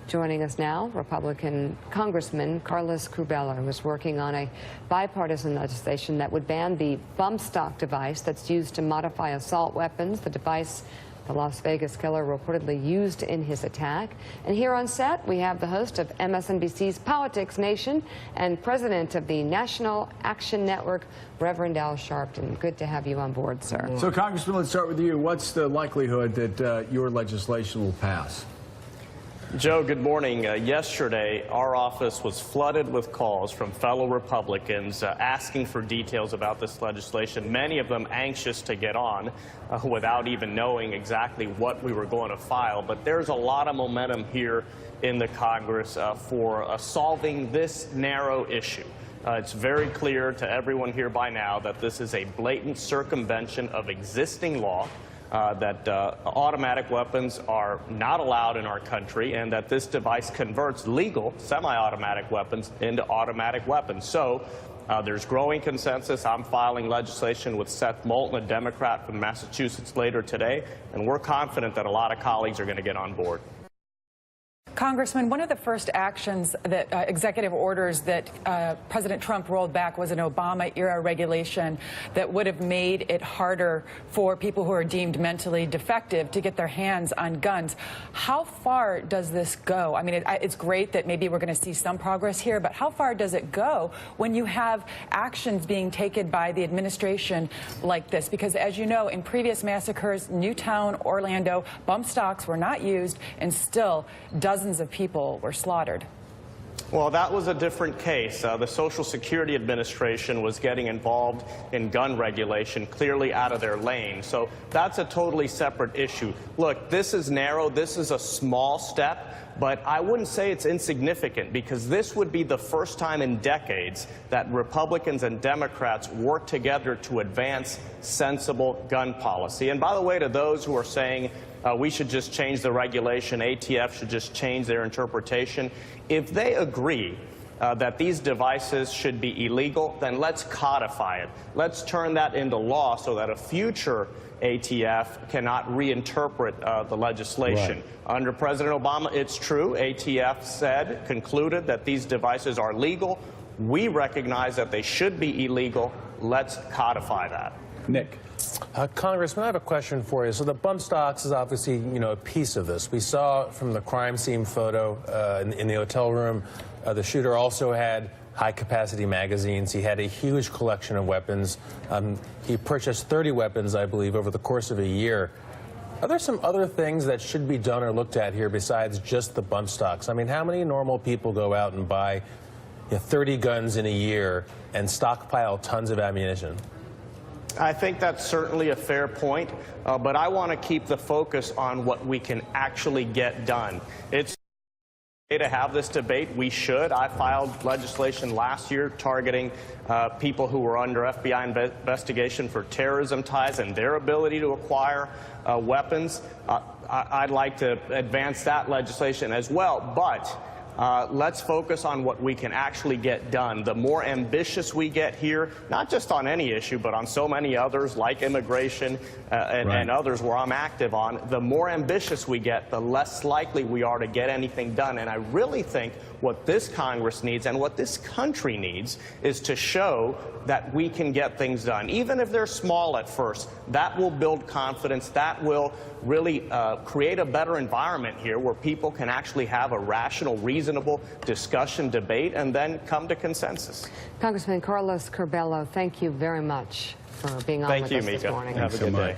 Joining us now, Republican Congressman Carlos Curbelo, who is working on a bipartisan legislation that would ban the bump stock device that's used to modify assault weapons, the device the Las Vegas killer reportedly used in his attack. And here on set, we have the host of MSNBC's Politics Nation and president of the National Action Network, Reverend Al Sharpton. Good to have you on board, sir. So, Congressman, let's start with you. What's the likelihood that your legislation will pass? Joe, good morning. Yesterday, our office was flooded with calls from fellow Republicans asking for details about this legislation, many of them anxious to get on without even knowing exactly what we were going to file. But there's a lot of momentum here in the Congress for solving this narrow issue. It's very clear to everyone here by now that this is a blatant circumvention of existing law. That automatic weapons are not allowed in our country, and that this device converts legal semi-automatic weapons into automatic weapons. So there's growing consensus. I'm filing legislation with Seth Moulton, a Democrat from Massachusetts, later today, and we're confident that a lot of colleagues are going to get on board. Congressman, one of the first actions that executive orders that President Trump rolled back was an Obama-era regulation that would have made it harder for people who are deemed mentally defective to get their hands on guns. How far does this go? I mean, it's great that maybe we're going to see some progress here, but how far does it go when you have actions being taken by the administration like this? Because, as you know, in previous massacres, Newtown, Orlando, bump stocks were not used, and still dozens of people were slaughtered. Well, that was a different case. The Social Security Administration was getting involved in gun regulation, clearly out of their lane. So that's a totally separate issue. Look, this is narrow. This is a small step, but I wouldn't say it's insignificant, because this would be the first time in decades that Republicans and Democrats work together to advance sensible gun policy. And by the way, to those who are saying we should just change the regulation, ATF should just change their interpretation, if they agree that these devices should be illegal, then let's codify it. Let's turn that into law so that a future ATF cannot reinterpret the legislation. Right. Under President Obama, it's true. ATF concluded that these devices are legal. We recognize that they should be illegal. Let's codify that. Nick. Congressman, I have a question for you. So the bump stocks is obviously, a piece of this. We saw from the crime scene photo in the hotel room, the shooter also had high-capacity magazines. He had a huge collection of weapons. He purchased 30 weapons, I believe, over the course of a year. Are there some other things that should be done or looked at here besides just the bump stocks? I mean, how many normal people go out and buy 30 guns in a year and stockpile tons of ammunition? I think that's certainly a fair point, but I want to keep the focus on what we can actually get done. It's okay to have this debate. We should. I filed legislation last year targeting people who were under FBI investigation for terrorism ties and their ability to acquire weapons. I'd like to advance that legislation as well, but let's focus on what we can actually get done. The more ambitious we get here, not just on any issue, but on so many others like immigration and others where I'm active on, the more ambitious we get, the less likely we are to get anything done. And I really think what this Congress needs and what this country needs is to show that we can get things done. Even if they're small at first, that will build confidence. That will really create a better environment here where people can actually have a rational, reasonable discussion, debate, and then come to consensus. Congressman Carlos Curbelo, thank you very much for being on with us this morning. Have a good day.